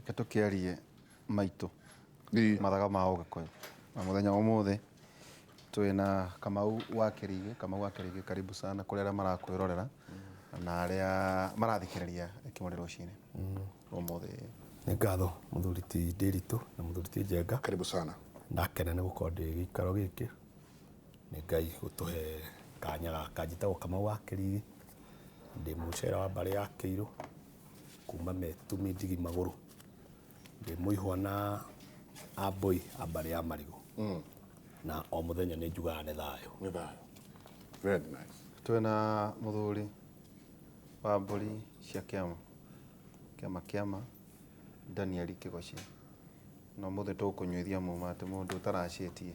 Ketukiarie maitu mathaga ma Ugikuyu na muthenya umuthi twina Kamau wa Kirigi karibu sana kuri aria marakwirorera na aria marathikiriria Kimuri rucini umuthi ni ngatho muthuriti Ndiritu na muthuriti Njenga karibu sana ndakena ni gukorwo ndi gikaro giki ni Ngai gutuhe kanya gaka njitagwo Kamau wa Kirigi ndi mucera wa mbari ya Kiiru kuma Metumi Ndigi Maguru ndi muihwa na aboi ambari ya Marigo na o muthenya ni njugaga ni thayo very nice twina muthuri wa mburi cia kiama Daniel Kigoci no muthi tukunyuithia muma ati mundu utaracitie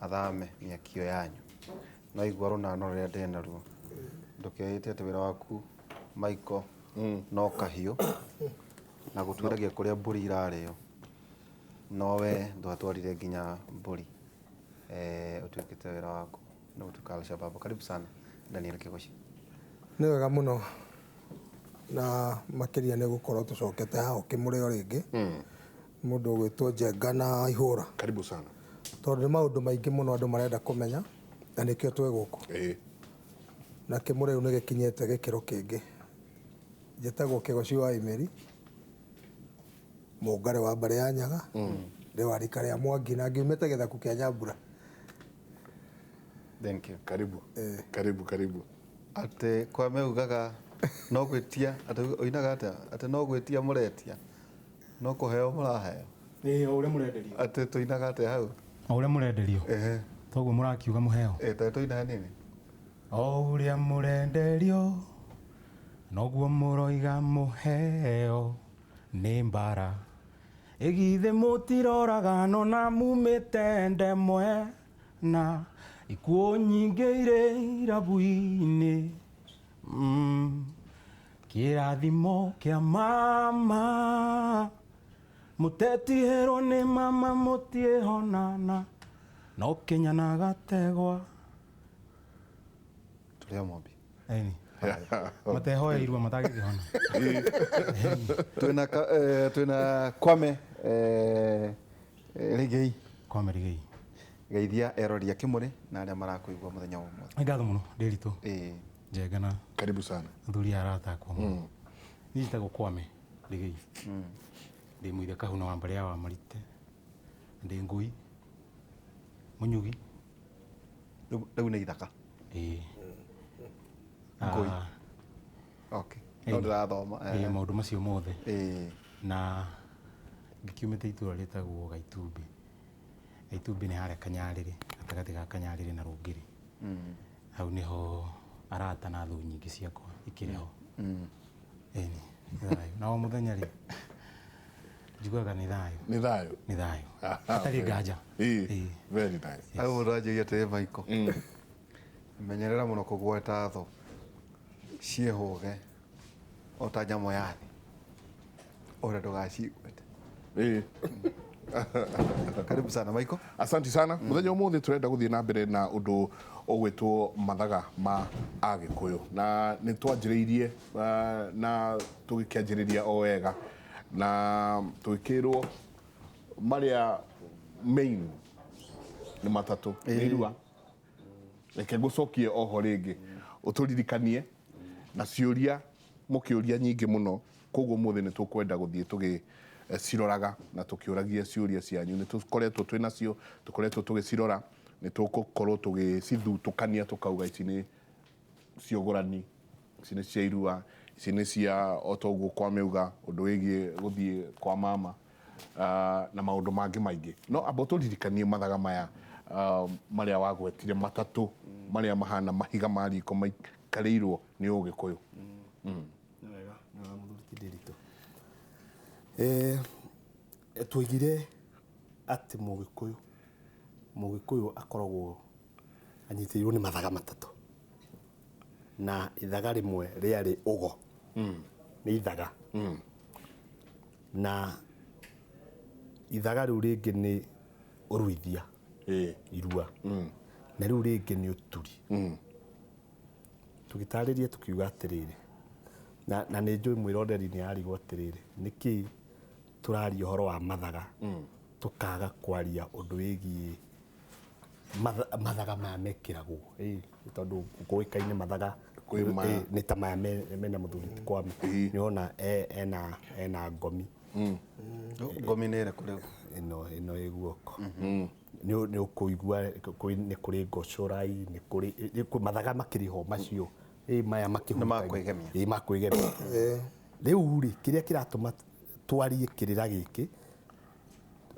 athame miakio yanyu no igwa runano ruria ndena ruo ndukeite ati wira waku Michael no kahiu na gutwiragia kuria mburi irario no we ndwatwarire nginya mburi utwikite wira waku no utuka Al-Shabaab. Karibu sana Daniel Kigoci. Ni wega muno na makiria ni gukorwo tucokete haho Kimuri o ringi mundu gwitwo Njenga na Ihura. Karibu sana Tondu ni maundu maingi muno andu marenda kumenya na nikio twe guku na Kimuri u ni gikinyete gikiro kingi njitagwo Kigoci wa Imeri mungare wa mbare ya Nyaga ndi wa rika ria Mwangi na ngiumite Githaku kia Nyambura. Thank you. Karibu ate kwa meugaga no gwitia ate oinaga ate no gwitia muretia no kuheo muraheo uria murenderio ate tuinaga ate hau uria murenderio toguo murakiuga muheo ta tuina nini uria murenderio noguo muroiga muheo ni mbara igithe mutiroraga no na mumite ndemwe na ikuo nyingi iri irabu-ini kirathimo kia mama mutetihero ni mama mutiehonana no Kenya na gategwa tulia mombi eni matehoeirwo matagithihona twina Kwame Rigei geithia eroria Kimuri na aria marakuigwa muthenya umwe. Ngatho muno Ndiritu Njenga na karibu sana athuri aratakwo muno ni njitagwo Kwame Rigei ndi muithe kahuna wa mbare ya wa Marite ndi ngui munyugi riu ni ithaka ngui okay no ndirathoma maundu macio mothe na ngikiumite itura ritagwo Gaitumbi ni haria Kanyariri gatagati ga Kanyariri na Rungiri hau niho arata na thu nyingi ciakwa ikiriho eni na o muthenya ri njugaga ni thayo atari nganja very nice au raje te Michael menyerera muno kugweta tho ciehuge o ta nyamo yathi ora ndugacigwete karibu sana Michael. Asante sana muthenya umuthi turenda guthie na mbere na undu ogwitwo mathaga ma agikuyu na ni twanjiriirie na tugikianjiriria o wega na twikirwo maria main ni matatu ni irua reke gucokie oho ringi uturirikanie na ciuria mukiuria nyingi muno koguo muthi ni tukwenda guthie tugi ciroraga na tukiuragia ciuria cianyu ni tukoretwo twinacio tukoretwo tugicirora ni tugukorwo tugicithutukania tukauga ici ni ciogorani ici ni cia irua ici ni cia otoguo kwa meuga undu wigie guthie kwa mama na maundu mangi maingi no abo turirikanie mathaga maya maria wagwetire matatu maria mahana mahiga ma riko maikarirwo ni Ugikuyu wega na muthuriti Ndiritu tuigire ati Mugikuyu akoragwo anyitirwo ni mathaga matatu na ithaga rimwe riari ugo ni ithaga na ithaga riu ringi ni uruithia irua na riu ringi ni uturi tugitaririe tukiuga atiriri na ni njui mwiroreri ni arigwo atiriri niki turaria horo wa mathaga tukaga kwaria undu wigi mathaga maya mekiragwo tondu kuikaine mathaga ni ta maya mena muthuri kwame ni ona ena ngomi ngomi nere kuri ino iguoko ni ukuigua ni kuri ngocorai ni kuri mathaga makiriho macio maya makihutagia makwigemia riu ri kiria kiratuma twarie kirira giki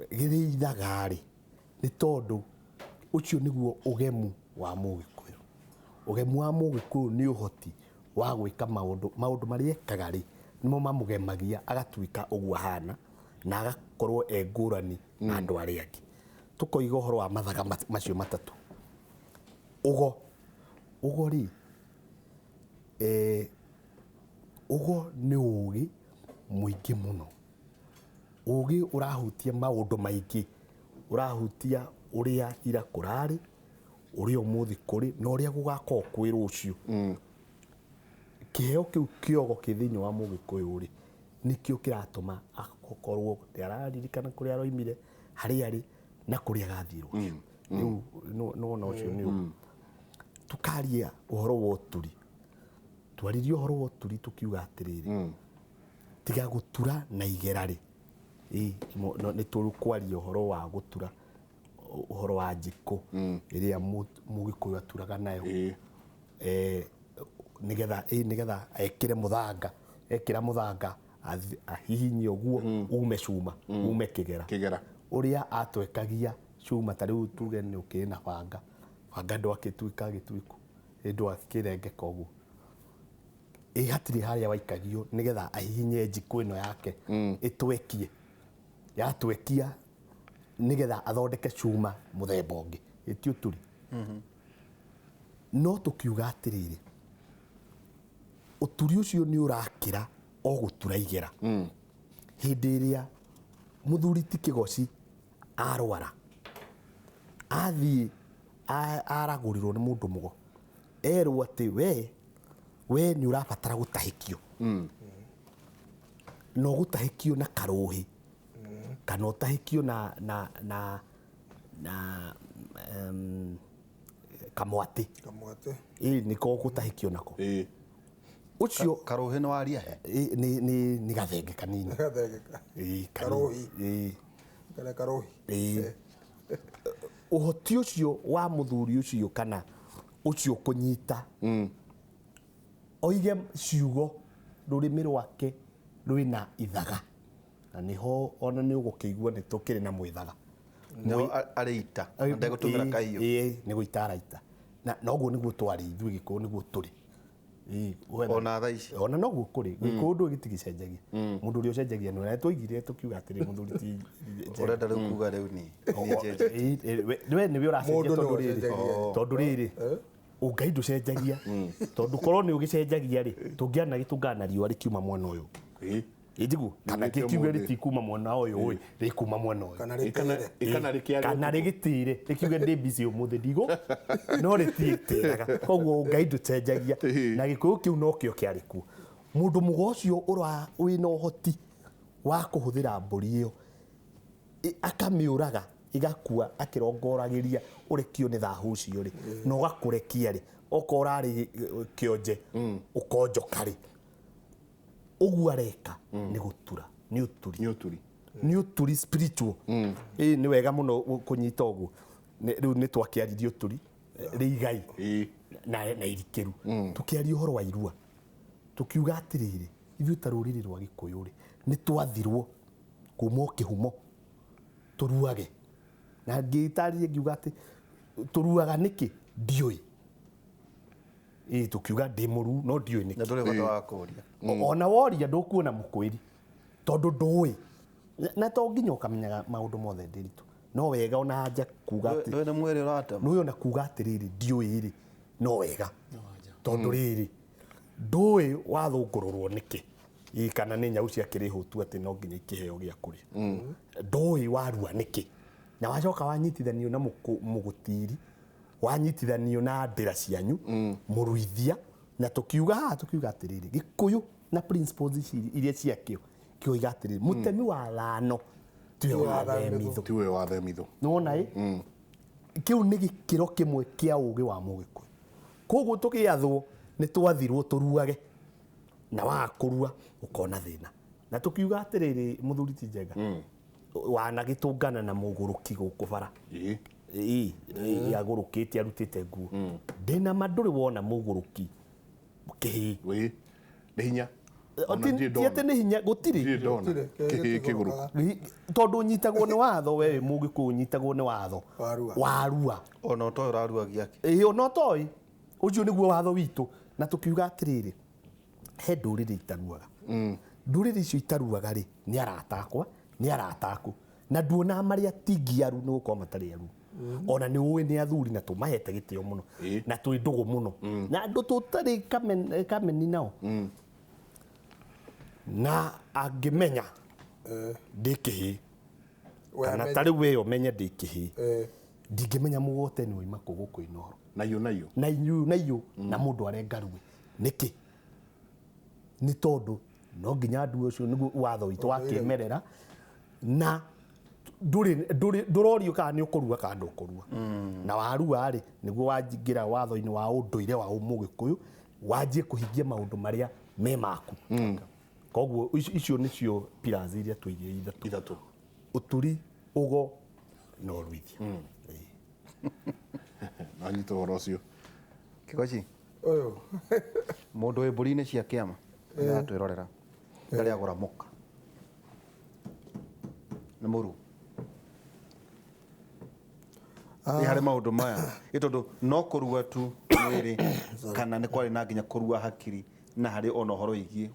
githithaga ri ni tondu ucio niguo ugemu wa Mugikuyu. Ugemu wa Mugikuyu ni uhoti wa gwika maundu maria ekaga ri nimo mamugemagia agatuika uguo hana na agakorwo ngurani na andu aria angi. Tukoiga horo wa mathaga macio matatu. Ugo ri ugo ni ugi muingi muno. Ugi urahutia maundu maingi. Urahutia uria ira kurari, uria umuthi kuri na uria gugakorwo kwi rucio. Kiheo kiu kiogo kithiini wa Mugikuyu ri nikio kiratuma akorwo araririkana kuria aroimire hari ari na kuria gathii rucio. Riu no ucio ni tukaria uhoro wa uturi. Twaririe uhoro wa uturi tukiuga atiriri tiga gutura na igera ri ni turukwaria uhoro wa gutura uhoro wa njiko iria Mugikuyu aturaga nayo nigetha ekire muthanga ekira muthanga ahihinye uguo ume cuma ume kigera uria atwekagia cuma tariu tuge ni ukina banga ndwakituika gituiku ndwakirengeka uguo hatiri haria waikagio nigetha ahihinye njiko ino yake itwekie yatwekia nigetha athondeke cuma muthemba ungi itio turi no tukiuga atiriri uturi ucio ni urakira o gutura igera hindi iria muthuri ti Kigoci arwara athii aragurirwo ni mundu mugo erwo ati we ni urabatara gutahikio no gutahikio na karuhi kana utahikio na kamwati niko gutahikio nako ucio karuhi no aria ni gathenge kanini karuhi uhoti ucio wa muthuri ucio kana ucio kunyita oige ciugo rurimi rwake rwina ithaga na niho ona ni ugukigua ni tukiri na mwithaga no arita ndegutumira kahiu ni guita araita na noguo niguo twari ithui Gikuyu niguo turi ona tha ici ona noguo kuri Gikuyu ndu gitigicenjagia mundu uri ucenjagia no na twaigire tukiuga atiri muthuri ti urenda riu kuga riu ni we ni we uracenjia tondu riri ungai nducenjagia tondu korwo ni ugicenjagia ri tungiana gitungana riua rikiuma mwena uyu idigu kana kikiuga ritikuma mwena uyu rikuma mwena uyu kana rigitire rikiuga ndi busy umuthi ndigo no rititiraga koguo ungai nducenjagia na Gikuyu kiu no kio kiariku mundu mugocio ura wina uhoti wa kuhuthira mburi iyo akamiuraga igakua akirongoragiria urikio ni thahu cio ri no gakurekia ri okorari kionje ukonjokari uguo areka ni gutura ni uturi spiritual ni wega muno kunyita uguo riu ni twakiaririe uturi riigai na irikiru tukiaria uhoro wa irua tukiuga atiriri ithu taruriri rwa Gikuyu ri ni twathirwo kuma kihumo turuage na ngitari ngiuga ati turuaga niki ndioi tukiuga ndi muru no ndioi niki na ndure bata wa kuria ona woria ndukuona mukwiri tondu ndui na to nginya ukamenyaga maundu mothe ndiritu no wega ona anja kuga ati no na mwere urata no yona kuga atiriri ndioi ri no wega tondu riri ndui wathungururwo niki kana ni nyau cia kirihutu ati no nginya ikiheo gia kuria ndui warua niki na wacoka wanyitithanio na mugutiri wanyitithanio na ndira cianyu muruithia na tukiuga atiriri Gikuyu na principles iria ciakio kĩoiga atĩrĩrĩ mũtemi wa thano tiwe wa themithũ nona kĩu nĩ gĩkĩro kĩmwe kĩa ũgĩ wa Mũgĩkũyũ koguo tũgĩathwo nĩ twathirwo tũruage na wakũrua ũkona thĩna na tũkiuga atĩrĩrĩ mũthuri ti Njenga wanagĩtũngana na mũgũrũki gũkũ bara agũrũkĩte arutĩte nguo ndĩna ma ndũrĩ wona mũgũrũki kĩhĩ nĩ hinya tiete nĩ hinya gũtirĩ tondũ ũnyitagwo nĩ watho we Mũgĩkũyũ ũnyitagwo nĩ watho warua ona ũtoĩ ũraruagia kĩ ona ũtoĩ ũcio nĩguo watho witũ na tũkiuga atĩrĩrĩ he ndũrĩrĩ itaruaga ndũrĩrĩ icio itaruaga rĩ nĩ arata akwa nĩ arata aku na nduona marĩa tingiaru nĩ gũkorwo matarĩ aru ona nĩ ũĩ nĩ athuri na tũmahete gĩtĩo mũno na twĩ ndũgũ mũno na andũ tũtarĩ kameni nao na angĩmenya ndĩ kĩhĩ kana tarĩ we ũmenye ndĩ kĩhĩ ndingĩmenya mũgote nĩ oima kũ gũkũ Inooro naiyũ na mũndũ arenga rue nĩkĩ nĩ tondũ no nginya ndu ũcio nĩguo watho witũ wa kĩmerera na ndũrorio kana nĩ ũkũrua kana ndũkũrua na warua rĩ nĩguo wangĩra watho-inĩ wa ũndũire wa Mũgĩkũyũ wanjie kũhingia maũndũ marĩa me maku koguo icio nĩcio pillars iria tũigĩire ithatũ ũturi ũgo na ũruithia na nyita ũhoro ũcio Kĩgoci mũndũ wĩ mbũri-inĩ cia kĩama nĩatwĩrorera ngarĩ agũra mũka nĩ mũru nĩ harĩ maũndũ maya nĩ tondũ no kũrua tu mwĩrĩ kana nĩ kwarĩ na nginya kũrua hakiri na harĩ ona ũhoro wĩgiĩ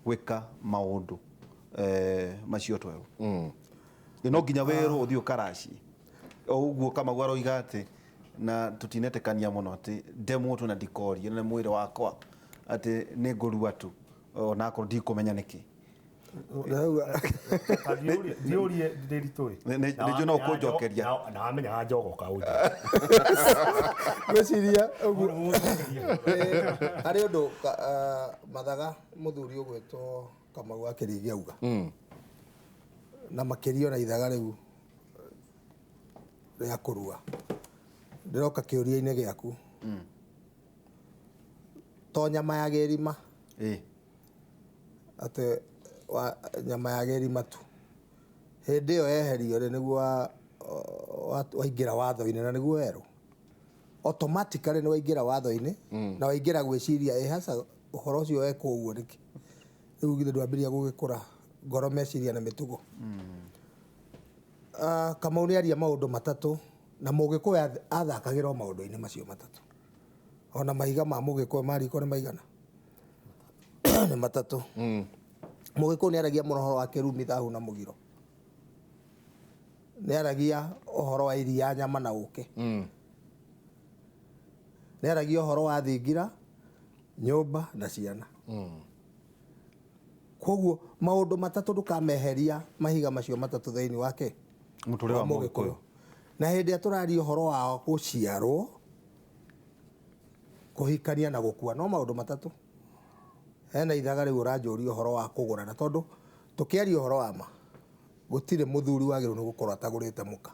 gwĩka maũndũ macio twerũ no nginya wĩrwo ũthiĩ ũkaraci o ũguo Kamau aroiga atĩ na tũtinetĩkania mũno atĩ ndemwo tu na ndikorie na mwĩrĩ wakwa atĩ nĩ ngũrua tu ona akorwo ndikũmenya nĩkĩ ndiũrie ndĩritũĩ nĩnjũ no kũnjokeria na wamenyaga njogoka ũnjũ gwĩciria harĩ ũndũ Mathaga mũthuri ũgwĩtwo Kamau akĩrĩgia uga na makĩria ona ithaga rĩu rĩa kũrua ndĩroka kĩũria-inĩ gĩaku to nyama ya gĩrima atĩ nyama ya gĩrima tu hĩndĩ ĩyo yeherio rĩ nĩguo waingĩra watho-inĩ na nĩguo werũ automatically nĩ waingĩra watho-inĩ na waingĩra gwĩciria hasa ũhoro ũcio wekwo ũguo nĩkĩ rĩu githĩ ndwambĩrĩria gũgĩkũra ngoro meciria na mĩtugo Kamau nĩ aria maũndũ matatũ na Mũgĩkũyũ athakagĩra maũndũ-inĩ macio matatũ ona mahiga ma Mũgĩkũyũ mariko nĩ maigana nĩ matatũ Mũgĩkũyũ nĩ aragia mũno ũhoro wa kĩrumi thahu na mũgiro nĩ aragia ũhoro wa iria nyama na ũkĩ nĩ aragia ũhoro wa thingira nyũmba na ciana koguo maũndũ matatũ ndũkameheria mahiga macio matatũ thĩinĩ wake mũtũrĩ wa Mũgĩkũyũ na hĩndĩ ĩrĩa tũraria ũhoro wa gũciarwo kũhikania na gũkua no maũndũ matatũ hena ithaga rĩu ũranjũria ũhoro wa kũgũrana tondũ tũkĩaria ũhoro wa ma gũtirĩ mũthuri wagĩrĩirwo nĩ gũkorwo atagũrĩte mũka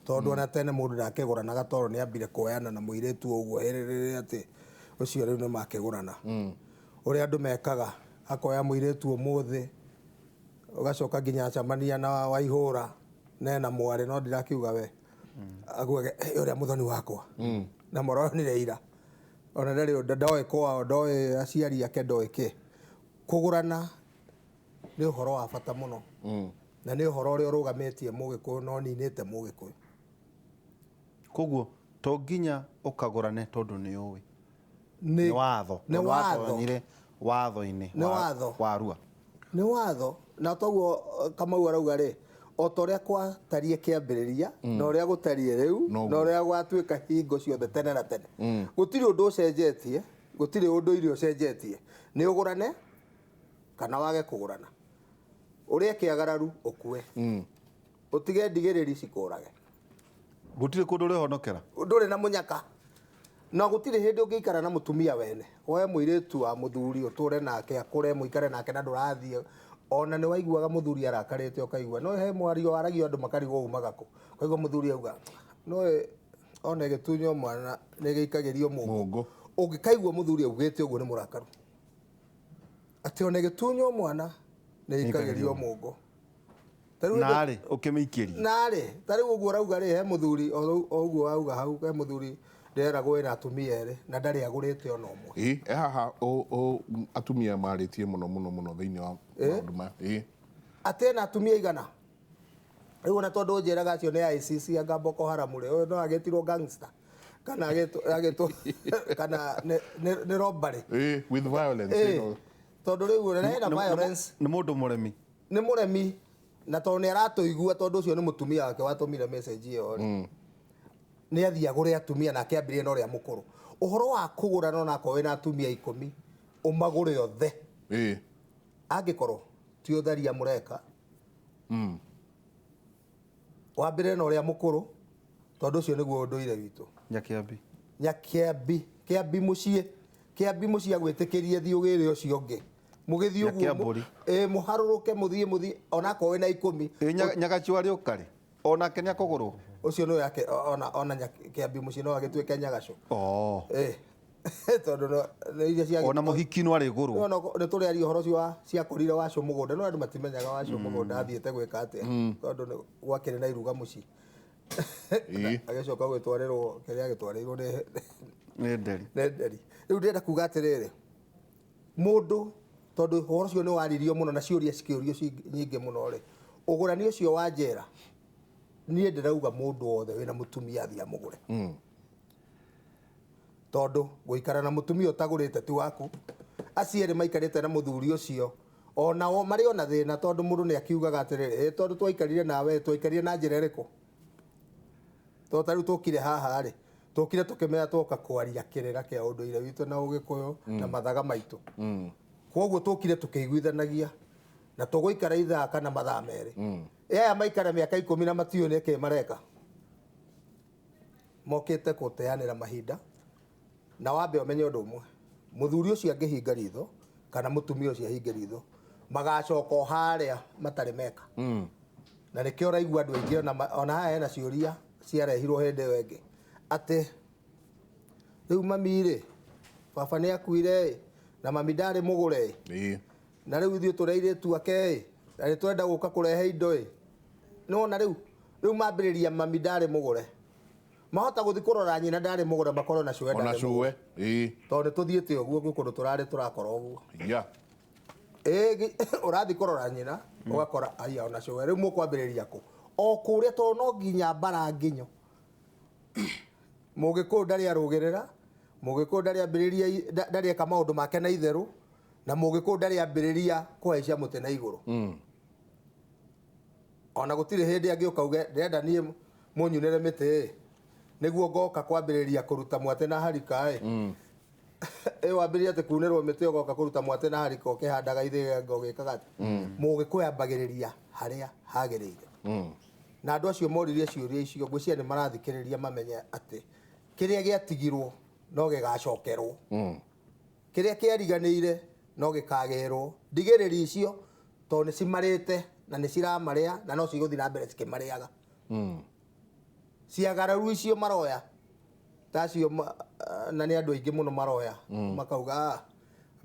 tondũ ona tene mũndũ ndakĩgũranaga tondũ nĩ ambire kuoyana na mũirĩtu ũguo hĩrĩrĩ atĩ ũcio rĩu nĩ makĩgũrana ũrĩa andũ mekaga akoya mũirĩtu ũmũthĩ ũgacoka nginya acamania na Waihũra nena mwarĩ no ndirakiuga we aguage ũrĩa mũthoni wakwa na moronire ira ona ndarĩ ndoĩ kwao ndoĩ aciari ake ndoĩ kĩ kũgũrana nĩ ũhoro wa bata mũno na nĩ ũhoro ũrĩa ũrũgamĩtie Mũgĩkũyũ no ninĩte Mũgĩkũyũ koguo to nginya ũkagũrane tondũ nĩ ũĩ nĩ watho watho-inĩ warua nĩ watho na toguo Kamau arauga rĩ o ta ũrĩa gwatarie kĩambĩrĩria na ũrĩa gũtarie rĩu na ũrĩa gwatuĩka hingo ciothe tene na tene gũtirĩ ũndũ ũcenjetie gũtirĩ ũndũire ũcenjetie nĩ ũgũrane kana wage kũgũrana ũrĩa kĩagararu ũkue ũtige ndigĩrĩri cikũrage gũtirĩ kũndũ ũrĩhonokera ndũrĩ na mũnyaka na gutire hindi ungiikara na mutumia wene we muiritu wa muthuri uture nake akure muikare nake na ndurathie ona ni waiguaga muthuri arakarite ukaigua no he mwario aragio andu makarigo umaga ku kaigua muthuri auga no ona gitunyo mwana ni giikagirio mungu ungikaigua muthuri augite uguo ni murakaru ati ona gitunyo mwana ni giikagirio mungu nari ukimikiria nari tari uguo rauga ri he muthuri o uguo auga hau he muthuri nderagwo ina atumia eri na ndari agurite ona umwe haha atumia maritie muno thiini wa maundu ma ate na atumia igana riu na tondu njiraga acio ni ICC anga Boko Haram ri no agetirwo gangster kana agetu kana ni robbery with violence tondu riu na violence ni mundu muremi na tondu ni aratuigua tondu ucio ni mutumia wake watumire message iyo ni athia agure atumia na akiambirie na uria mukuru uhoro wa kugura no nako wina atumia 10 umagure othe angikorwo ti utharia mureka wambire na uria mukuru tondu ucio niguo unduire witu nyakiambi mucie agwitikirie thiugire ucio ngi mugithii uguo muharuruke muthie onako wina 10 nyagachwari ukari ona kenya kugurwo ucio no yake ona kiambi mucie no agitweke nyagaco tondu no iria cia ona muhiki no ari guru no turi ari horo cio cia kurire wacio mugunda no andu matimenyaga wacio mugunda athiete gwika atia tondu gwakire na iruga mucie agicoka gwitwarirwo kiria gitwarirwo ni nderi riu ndenda kuga atiriri mundu tondu horo cio ni waririo muno na ciuria cikiurio nyingi muno ri ugurani ucio wa njera nie ndirauga mundu wothe wina mutumia athia mugure tondu guikara na mutumia utagurite ti waku acieri maikarite na muthuri ucio onao mari ona thina tondu mundu ni akiugaga atiriri tondu twaikarire nawe twaikarire na njira iriku tondu riu tukire haha ri tukire tukimenya twoka kwaria kirira kia unduire witu na ugikuyu na mathaga maitu koguo tukire tukiguithanagia na tuguikara ithaa kana mathaa meri aya maikara miaka 10 na matiyo neke mareka mokite kuteanira mahinda na wambe umenye undu umwe muthuri ucio angihinga ritho kana mutumia ucio ahinge ritho magacoka haria matari meka na nikio raigua andu aingi ona haya na ciuria ciarehirwo hindi wengi ati riu mami ri baba ni akuire na mami ndari mugure na riu ithuĩ tureire tuake na nĩ twenda gũka kũrehe indo no na riu mambĩrĩria mami ndari mugure mahota gũthi kũrora nyina ndari mugure makorwo na cue ona cue tondũ tũthiĩte ũguo gwĩkũndũ tũrarĩ tũrakora ũguo ũrathi kũrora nyina ũgakora aya ona cue rĩu mũkwambĩrĩria kũ o kũrĩa tondũ no nginya mbara nginyo mũgĩkũyũ ndarĩ arũgĩrĩra mũgĩkũyũ ndarĩ eka maũndũ make na itherũ na mũgĩkũyũ ndarĩ ambĩrĩria kũhaicia mũtĩ na igũrũ ona gũtirĩ hĩndĩ angĩũka uge ndĩrenda niĩ mũnyunĩre mĩtĩ nĩguo ngoka kwambĩrĩria kũruta mwatĩ na harika wambĩrĩria atĩ kunĩrwo mĩtĩ ũgoka kũruta mwatĩ na harika ũkĩhandaga ithĩga ũgĩkaga mũgĩkũyũ ambagĩrĩria harĩa hagĩrĩire na andũ acio moririe ciũria icio ngwĩciria nĩ marathikĩrĩria mamenye atĩ kĩrĩa gĩatigirwo no gĩgacokerwo kĩrĩa kĩariganĩire no gĩkagerwo ndigĩrĩri icio tondũ nĩ cimarĩte na nĩ ciramarĩa na no cigũthiĩ na mbere cikĩmarĩaga ciagararu icio maroya tacio na nĩ andũ aingĩ mũno maroya makauga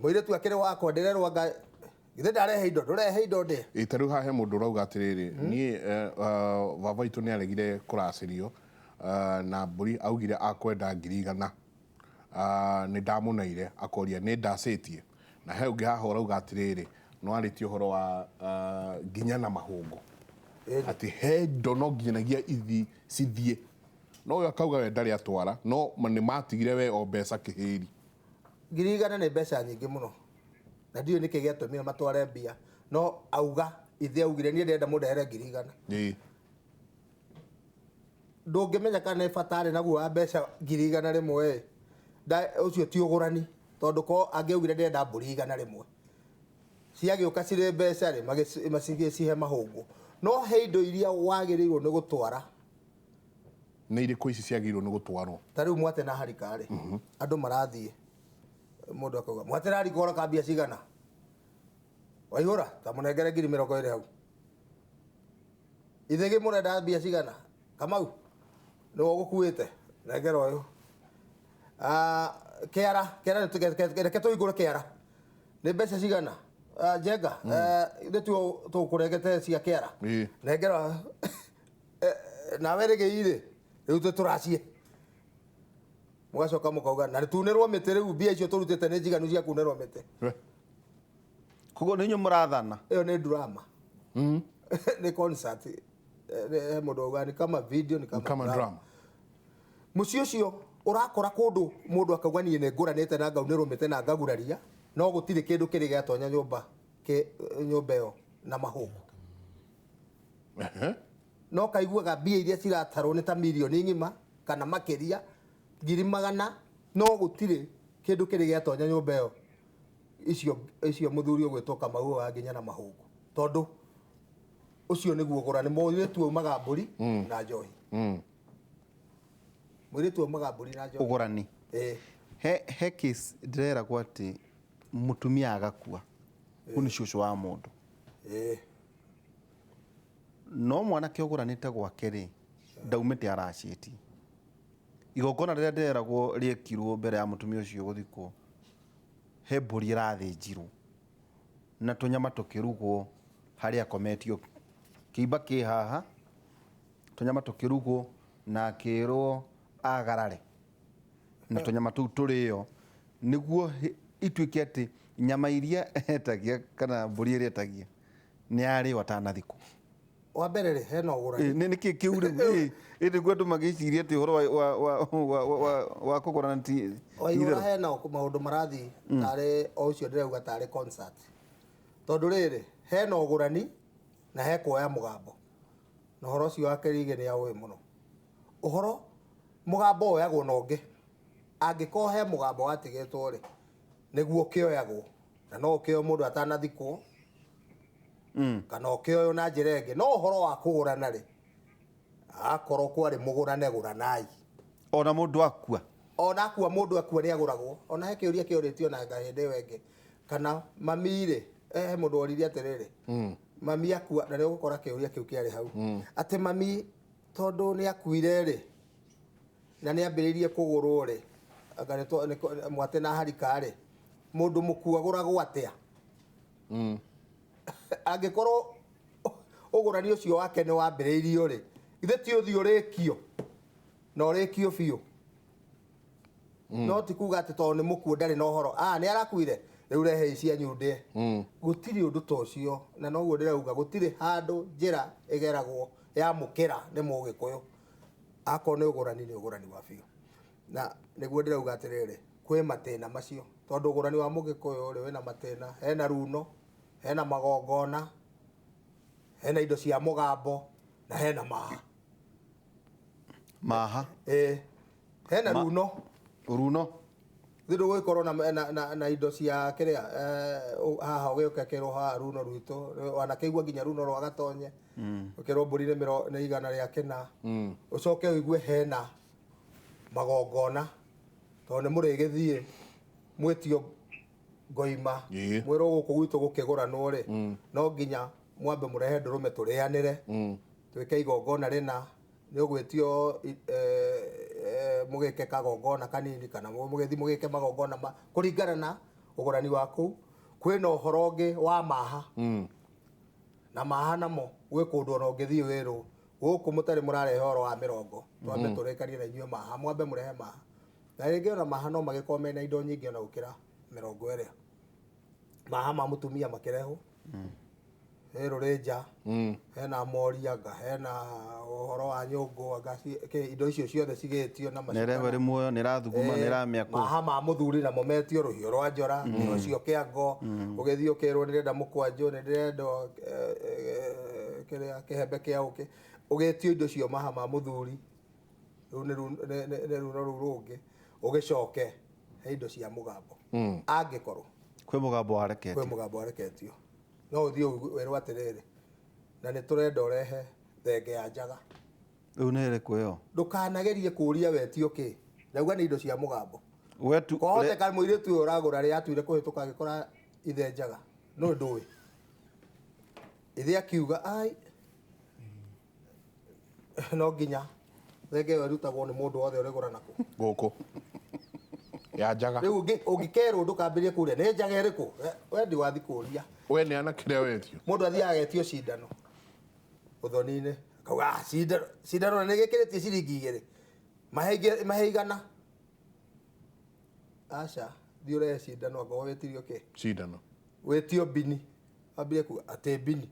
mũirĩtu akĩrĩ wakwa ndĩrerwo anga githĩ ndarehe indo ndũrehe indo ndĩ tarĩu haha he mũndũ ũrauga atĩrĩrĩ niĩ baba witũ nĩ aregire kũracĩrio na mbũri augire akwenda 100,000 nĩ ndamũneire akoria nĩ ndacĩtie na he ũngĩ haha ũrauga atĩrĩrĩ no arĩtie ũhoro wa nginya na mahũngũ atĩ he indo no nginyagia ithi cithiĩ no ũyũ akauga we ndarĩ atwara no nĩ matigire we o mbeca kĩhĩri 100,000 nĩ mbeca nyingĩ mũno na ndiũ nĩkĩ gĩatũmire matware mbia no auga ithe augire niĩ ndĩrenda mũndehere 100,000 ndũngĩmenya kana nĩ bata arĩ naguo wa mbeca 100,000 rĩmwe ũcio ti ũgũrani tondũ ko angĩaugire ndĩrenda mbũri 100 rĩmwe ciagĩũka cirĩ mbeca rĩ macigĩcihe mahũngũ no he indo iria wagĩrĩirwo nĩ gũtwara nä irä kå ici ciagä nä gå twarwo ta rä u mwate na harika rä andå marathiä må ndå akauga mwate na harika oroka mbia cigana waihå ra ta må nengere 20,000 hau ithä gä må renda mbia cigana Kamau nä wo gå kuä te nengera å yå reke tå ingå re kä ara nä mbeca cigana Jenga nä tuo tå kå rengete cia kä ara nengera nawe rä gä irä rä u tå racie må gacoka må kauga na tunä rwo mä tä rä u mbia icio tå rutä te nä njiganu cia kunä rwo mä tä koguo nä inyuä må rathana ä yo nä drama nä concert he må ndå auga nä kama video nä kama drama må ciä å cio å rakora kå ndå må ndå akauga niä nä ngå ranä te na ngaunä rwo mä tä na ngaguraria no gå tirä kä ndå kä rä gä atonya nyå mba ä yo na mahå no kaiguaga mbia iria ciratarwo nä ta mirioni ng'ima kana makä 100,000 no gå tirä kä ndå kä rä gä atonya nyå mba ä yo icio må thuri å gwä two Kamau wa nginya na mahå tondå å cio nä guo gå rani må tu aumaga mbå ri na njohi må irä tu aumaga mbå ri na njohi å gå rani he case ndäreragwo atä må tumia agakua å nä cåcå wa må ndå no mwanake å gå ranä te gwake rä ndaumä te aracätie igongona rä rä a ndäreragwo rä ekirwo mbere ya må tumia å cio gå thikwo he mbå ri ä rathä njirwo na tå nyama tå kä rugwo harä akometio kä imba kä haha tå nyama tå kä rugwo na akä rwo agarare na tå nyama tå u tå rä o nä guo ituä ke atä nyama iria etagia kana mbå ri ä rä etagia nä yarä o atanathikwo wa mbere rä hena å gå rani nä kä kä u rä ä guo andå magä ciria atä å horo wa kå gå rana waihå ra hena maå ndå marathiä tarä o å cio ndä rauga tarä concert tondå rä rä hena å gå rani na he kuoya må gambo na å horo å cio wake rigä nä aå ä må no å horo må gambo oyagwo na å ngä angä korwo he må gambo watigä two rä nä guo kä oyagwo na no å kä o må ndå atanathikwo kana å kä oywo na njä ra ä ngä no å horo wa kå gå rana rä akorwo kwarä må gå rane gå ranai ona må ndå akua ona akua må ndå akua nä agå ragwo ona he kä å ria kä å rä tio na ngahä ndä ä yo ä ngä kana mami rä he må ndå oririe atä rä rä mami akua na nä å gå kora kä å ria kä u kä arä hau atä mami tondå nä akuire rä na nä ambä rä irie kå gå rwo rä mwate na harika rä må ndå må ku agå ragwo atä a angä korwo å gå rani å cio wake nä wambä rä irio rä ithe ti å thiå rä kio na å rä kio biå no ti kuga atä tondå nä må kuo ndarä na å horo nä arakuire rä u rehe icia nyå ndä gå tirä å ndå ta å cio na noguo ndä rauga gå tirä handå njä ra ä geragwo ya må kä ra nä må gä kå yå akorwo nä å gå rani nä å gå rani wa biå na nä guo ndä rauga atä rä rä kwä matä na macio tondå å gå rani wa må gä kå yå rä wä na matä na hena runo hena magongona hena indo cia må gambo na hena maha hena runo thä ndå gå korwo na indo cia kä rä a haha å gä å ka kä rwo haha runo rwitå wanakä igua nginya runo rwa gatonye å kä rwo mbå ri nä igana rä a kä na å coke å igue hena magongona tondå nä må rä gä thiä mwä tio ngoima mwä rwo gå kå gwitå gå kä gå ranwo rä no nginya mwambe må rehe ndå rå me tå rä anä re twä ke igongona rä na nä å gwä tio må gä ke kagongona kanini kana må gä thi må gä ke magongona kå ringana na å gå rani wa kå u kwä na å horo å ngä wa maha na maha namo gwä kå ndå ona å ngä thiä wä rå gå kå må tarä må rarehe horo wa mä rongo twambe tå rekanie na inyuä maha mwambe må rehe maha na rä ngä ona maha no magä korwo mena indo nyingä ona gå kä ra mä rongo ä rä a maha ma må tumia makä rehwo he rå rä nja hena morianga hena å horo wa nyå ngå indo icio ciothe cigä tio na nä rä muoyo nä rathuguma nä ramä akå maha ma må thuri namo metio rå hiå rwa njora å cio kä ango å gä thiä å kä rwo nä renda må kwanjå nä ndä renda kä hembe kä aå kä å gä tio indo cio maha ma må thuri rä u nä runo rå u rå ngä å gä coke he indo cia må gambo angä korwo kwä må gambo wareketio no å thiä wä rwo atä rä rä na nä tå renda å rehe thenge ya njaga Riu nä rä kå ä yo ndukanagerie kuria wetio ki nauga nä indo cia mugambo wetu kohoteka må irä tu å ragå ra rä atuire kå hä tå ka agä kora ithenjaga no ndå ithe akiuga ai no nginya thenge ä yo ärutagwo nä må ndå wothe å rä gå ra nakå Gũkũ. Ya njaga. rä u å ngä kerwo ndå kambä rie kå ria nä njaga ä rä kå we ndä wathi kå ria We nĩ ana kĩrĩa wetio. må ndå athiaga agetio cindano å thoni-inä akauga cindano na nä gä kä rä tie ciringi 2 mahe igana aca thiä å rehe cindano angorwo wä tirio kä Cindano. wä tio mbini ambire kuga atä mbini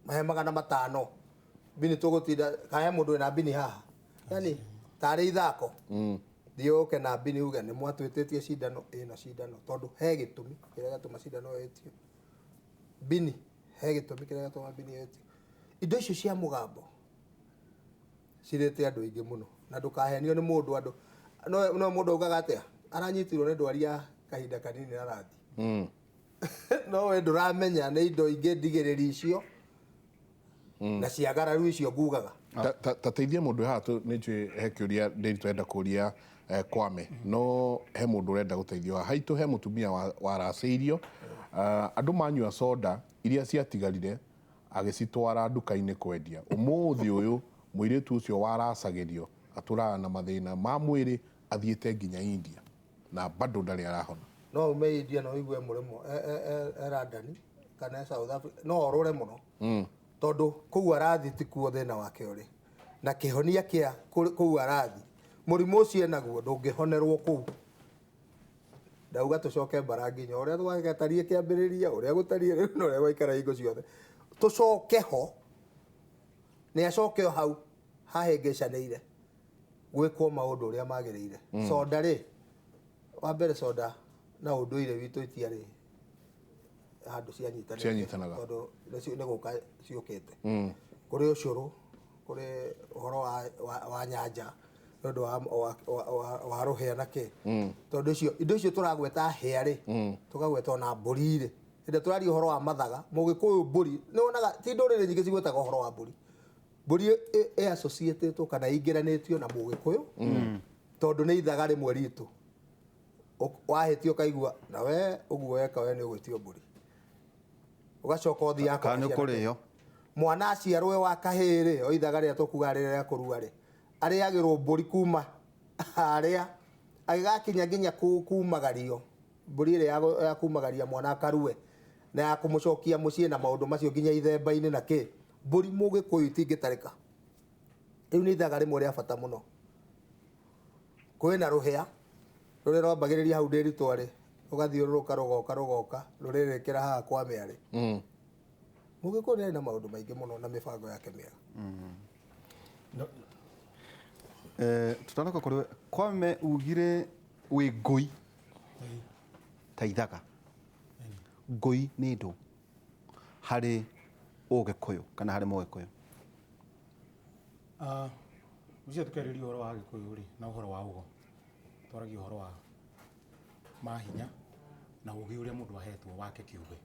mahe 500 mbini tå gå tinda kahe må ndå wä na mbini haha yani tarä ithako thiä å ke na mbini uge nä mwatwä tä tie cindano ä na cindano tondå he gä tå mi kä rä a gatå ma cindano ä tio mbini he gä tå mi kä rä a gatå ma mbini ä tio indo icio cia må gambo cirä te andå aingä må no na ndå kahenio nä må ndå andå no må ndå augaga atä a aranyitirwo nä ndwari ya kahinda kanini arathi no we ndå ramenya nä indo ingä ndigä rä ri icio na ciagararu icio ngugaga Ta teithia mũndũ haha nĩ njũĩ he kĩũria ndĩri twenda kũria Kwame no he mũndũ ũrenda gũteithio haha haitũ he mũtumia waracĩirio andũ manyua soda iria ciatigarire agĩcitwara nduka-inĩ kwendia ũmũthĩ ũyũ mũirĩtu ũcio waracagĩrio atũraga na mathĩna ma mwĩrĩ athiĩte nginya India na bado ndarĩ arahona no ume India no igue mũrĩmo London kana South Africa no orũre mũno tondũ kũu arathi ti kuo thĩna wake ũrĩ na kĩhonia kĩa kũu arathi mũrimũ ũcio naguo ndũngĩhonerwo kũu ndauga tũcoke mbara nginya ũrĩa twagetarie kĩambĩrĩria ũrĩa gũtariĩ rĩu na ũrĩa gwaikara hingo ciothe tũcoke ho nĩ acoke o hau hahĩngĩcanĩire gwĩkwo maũndũ ũrĩa magĩrĩire soda rĩ wa mbere soda na ũndũire witũ itiarĩ handũ cianyitanaga tondũ nĩ gũka ciũkĩte kũrĩ ũcũrũ kũrĩ ũhoro wa nyanja nĩ ũndũ wa rũhĩa na kĩ tondũ indo icio tũragweta hĩa rĩ tũkagweta ona mbũri rĩ hĩndĩ tũraria ũhoro wa mathaga mũgĩkũyũ mbũri nĩ wonaga ti ndũrĩrĩ nyingĩ cigwetaga ũhoro wa mbũri mbũri associated kana ingĩranĩtio na mũgĩkũyũ tondũ nĩ ithaga rĩmwe ritũ wahĩtio kaigua na we ũguo weka we nĩ ũgwĩtio mbũri ũgacoka ũthiaga kana nĩ kũrĩo mwana aciarwe wa kahĩĩ rĩ o ithaga rĩrĩa tũkuga rĩrĩa rĩa kũrua rĩ arĩagĩrwo mbũri kuma harĩa agĩgakinya nginya kumagario mbũri ĩrĩa ya kumagaria mwana akarue na ya kũmũcokia mũciĩ na maũndũ macio nginya ithemba-inĩ na kĩ mbũri mũgĩkũyũ itingĩtarĩka rĩu nĩ ithaga rĩmwe rĩa bata mũno kwĩna rũhĩa rũrĩa rwambagĩrĩria hau ndĩritwa rĩ ũgathiũrũrũka rũgoka rũrĩrĩ kĩra haha Kwame arĩ mũgĩkũyũ nĩ arĩ na maũndũ maingĩ mũno na mĩbango yake mĩega tũtanoka kũrĩ Kwame ugire wĩ ngũi ta ithaga ngũi nĩ ndũ harĩ ũgĩkũyũ kana harĩ mũgĩkũyũ ũcio tũkĩarĩria ũhoro wa Gĩkũyũ rĩ na ũhoro wa ũgo twaragia ũhoro wa mahinya na ũgĩ ũrĩa mũndũ ahetwo wake kĩũmbe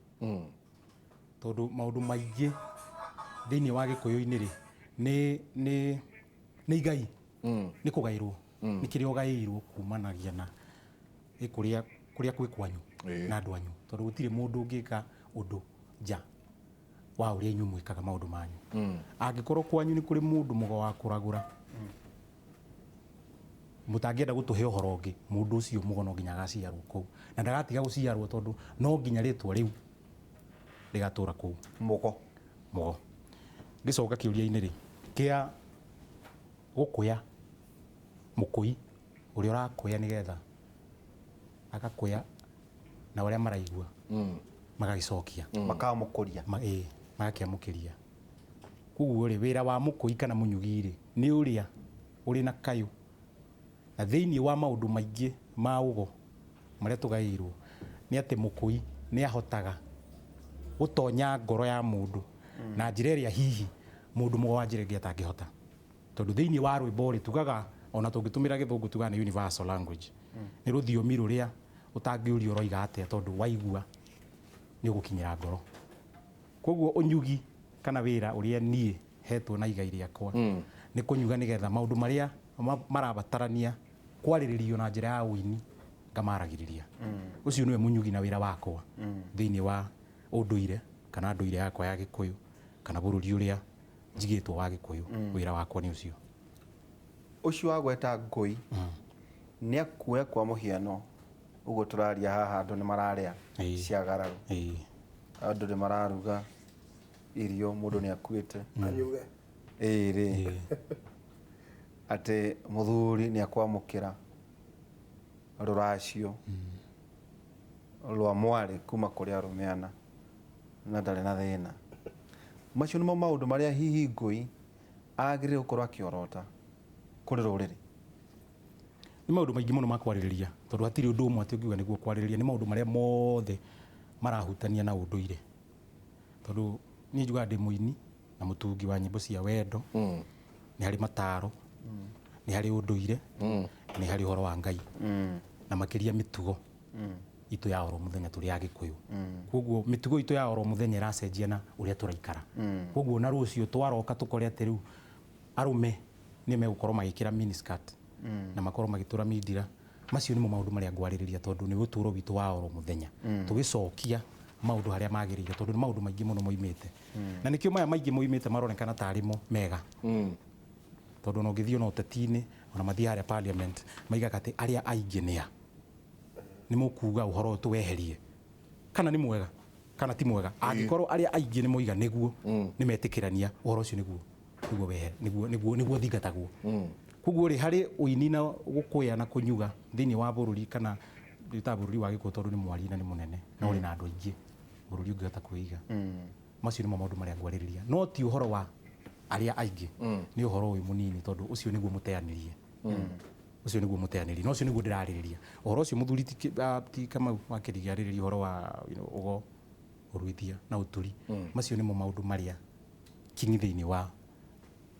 tondũ maũndũ maingĩ thĩinĩ wa Gĩkũyũ-inĩ rĩ nĩ igai nĩ kũgaĩrwo nĩ kĩrĩa ũgaĩirwo kumanagia na kũrĩa kwĩ kwanyu na andũ anyu tondũ gũtirĩ mũndũ ũngĩka ũndũ nja wa ũrĩa inyuĩ mwĩkaga maũndũ manyu angĩkorwo kwanyu nĩ kũrĩ mũndũ mũgo wa kũragũra mũtangĩenda gũtũhe ũhoro ũngĩ mũndũ ũcio mũgo no nginya agaciarwo kũu na ndagatiga gũciarwo tondũ no nginya rĩtwa rĩu rĩgatũra kũu mũgo ngĩcoka kĩũria-inĩ rĩ kĩa gũkũya mũkũi ũrĩa ũrakũya nĩgetha agakũya na ũrĩa maraigua magagĩcokia makamũkũria magakĩamũkĩria koguo rĩ wĩra wa mũkũi kana mũnyugi rĩ nĩ ũrĩa ũrĩ na kayũ na thĩinĩ wa maũndũ maingĩ ma ũgo marĩa tũgaĩirwo nĩ atĩ mũkũi nĩ ahotaga gũtonya ngoro ya mũndũ na njĩra ĩrĩa hihi mũndũ mũgo wa njĩra ĩngĩ atangĩhota tondũ thĩinĩ wa rwĩmbo rĩ tugaga ona tũngĩtũmĩra gĩthũngũ tugaga nĩ universal language nĩ rũthiomi rũrĩa ũtangĩũrio ũroiga atĩa tondũ waigua nĩ ũgũkinyĩra ngoro koguo ũnyugi kana wĩra ũrĩa niĩ hetwo na igai rĩakwa nĩ kũnyuga nĩgetha maũndũ marĩa marabatarania kwarĩrĩrio na njĩra ya ũini ngamaragĩrĩria. Ũcio nĩwe mũnyugi na wĩra wakwa thĩinĩ wa ũndũire kana ndũire yakwa ya Gĩkũyũ kana bũrũri ũrĩa njigĩtwo wa Gĩkũyũ. Wĩra wakwa nĩ ũcio. Ũcio wagweta ngũi nĩ akuoya kwa mũhiano ũguo tũraria haha andũ nĩ mararĩa ciagararu, andũ nĩ mararuga irio, mũndũ nĩ akuĩte anyuge ĩrĩ atĩ mũthuri nĩ akwamũkĩra rũracio rwa mwarĩ kuma kũrĩ arũme na ndarĩ na thĩna. Macio nĩmo maũndũ marĩa hihi ngũi agĩrĩire gũkorwo akĩorota kũrĩ rũrĩrĩ. Nĩ maũndũ maingĩ mũno ma kwarĩrĩria tondũ hatirĩ ũndũ ũmwe atĩ ũngiuga nĩguo kwarĩrĩria. Nĩ maũndũ marĩa mothe marahutania na ũndũire, tondũ niĩ njugaga ndĩ mũini na mũtungi wa nyĩmbo cia wendo. Nĩ harĩ mataro, nĩ harĩ ũndũire, nĩ harĩ ũhoro wa Ngai na makĩria mĩtugo itũ ya oro mũthenya tũrĩ a Gĩkũyũ. Koguo mĩtugo itũ ya oro mũthenya ĩracenjia na ũrĩa tũraikara. Koguo na rũciũ twaroka tũkore atĩ rĩu arũme nĩ megũkorwo magĩkĩra miniskirt na makorwo magĩtũra mindira. Macio nĩmo maũndũ marĩa ngwarĩrĩria tondũ nĩ ũtũũro witũ wa oro mũthenya tũgĩcokia maũndũ harĩa magĩrĩire tondũ nĩ maũndũ maingĩ mũno moimĩte na nĩkĩo maya maingĩ moimĩte maronekana tarĩ mo mega. Tondũ no ngĩthiĩ ona ũteti-inĩ ona mathiĩ harĩa parliament maigaga atĩ arĩa aingĩ nĩa nĩ mũkuga ũhoro tũweherie kana nĩ mwega kana ti mwega. Angĩkorwo arĩa aingĩ nĩ moiga nĩguo nĩ metĩkĩrania ũhoro ũcio nĩguo thingatagwo. Koguo rĩ harĩ ũini na gũkũya na kũnyuga thĩinĩ wa bũrũri kana ta bũrũri wa Gĩkũyũ tondũ nĩ mwari na nĩ mũnene na ũrĩ na andũ aingĩ bũrũri ũngĩhota kwĩiga. Macio nĩmo maũndũ marĩa ngwarĩrĩria no ti ũhoro wa arĩa aingĩ. Nĩ ũhoro ũyũ mũnini tondũ ũcio nĩguo mũteanĩrie. Ũcio nĩguo mũteanĩrie no ũcio nĩguo ndĩrarĩrĩria. Ũhoro ũcio mũthuri ti Kamau wakĩrĩgia arĩrĩria ũhoro wa ũgo ũruithia na ũturi. Macio nĩmo maũndũ marĩa kinyi thĩinĩ wa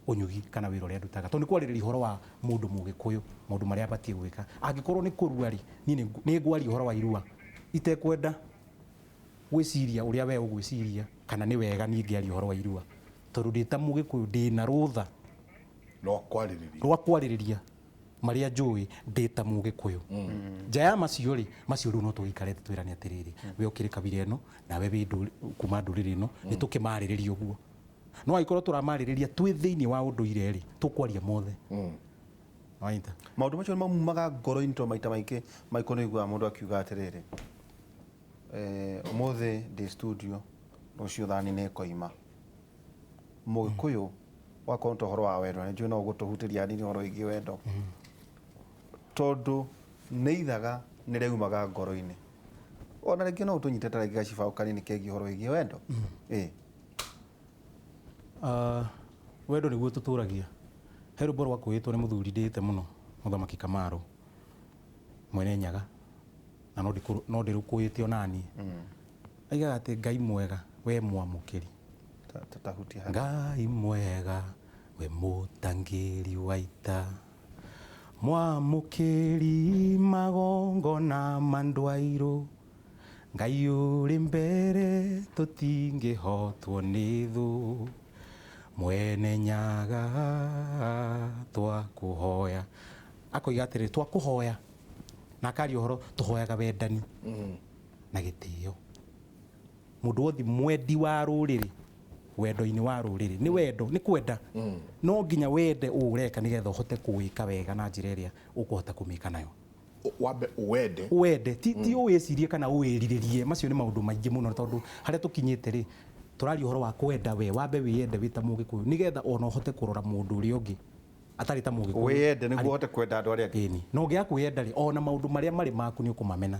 ũnyugi kana wĩra ũrĩa ndutaga tondũ nĩ kwarĩrĩria ũhoro wa mũndũ Mũgĩkũyũ, maũndũ marĩa abatiĩ gwĩka. Angĩkorwo nĩ kũrua rĩ niĩ nĩ ngwaria ũhoro wa irua itekwenda gwĩciria ũrĩa we ũgwĩciria kana nĩ wega niĩ ngĩaria ũhoro wa irua tondũ ndĩ ta Mũgĩkũyũ ndĩna rũtha rwa kwarĩrĩria marĩa njũĩ ndĩ ta Mũgĩkũyũ. Nja ya macio rĩ macio rĩu no tũgĩikarete twĩrane atĩrĩrĩ we ũkĩrĩ kabira ĩno nawe wĩ kuma ndũrĩrĩ ĩno nĩ tũkĩmarĩrĩria ũguo. No angĩkorwo tũramarĩrĩria twĩ thĩinĩ wa ũndũire rĩ tũkwaria mothe. Maũndũ macio maumaga ngoro-inĩ to maita maingĩ maiko nĩiguaga mũndũ akiuga atĩrĩrĩ ũmũthĩ ndĩ studio rũciũ thani nĩ ĩkoima. Mũgĩkũyũ wakorwo ta ũhoro wa wendo nĩ njũĩ no ũgũtũhutĩria hanini ũhoro wĩgiĩ wendo tondũ nĩ ithaga nĩ rĩaumaga ngoro-inĩ. Ona rĩngĩ no ũtũnyite ta rĩngĩ gacibaũ kanini kegiĩ ũhoro wĩgiĩ wendo. Wendo nĩguo tũtũragia. He rwĩmbo rwakwĩtwo nĩ mũthuri ndĩte mũno Mũthamaki Kamarũ mwene Nyaga na no ndĩrũkũĩte onaniĩ. Aigaga atĩ Ngai mwega we mwamũkĩri, Ngai mwega we mũtangĩri wa ita, mwamũkĩri magongona mandwairũ, Ngai ũrĩ mbere tũtingĩhotwo nĩ thũ, mwene Nyaga twakũhoya. Akoiga atĩrĩ twakũhoya na akaria ũhoro tũhoyaga wendani na gĩtĩo. Mũndũ wothe mwendi wa rũrĩrĩ, wendo-inĩ wa rũrĩrĩ nĩ wendo nĩ kwenda, no nginya wende ũreka nĩgetha ũhote kũwĩka wega na njĩra ĩrĩa ũkũhota kũmĩka nayo. Wambe uwende ti ũwĩcirie kana ũwĩrirĩrie. Macio nĩ maũndũ maingĩ mũno tondũ harĩa tũkinyĩte rĩ tũraria ũhoro wa kwenda we, wambe wĩyende wĩ ta Mũgĩkũyũ nĩgetha ona ũhote kũrora mũndũ ũrĩa ũngĩ atarĩ ta Mũgĩkũyũ. Wĩyende nĩguo ũhote kwenda andũ arĩa angĩ. Na ũngĩaga kwĩyenda rĩ ona maũndũ marĩa marĩ maku nĩ ũkũmamena.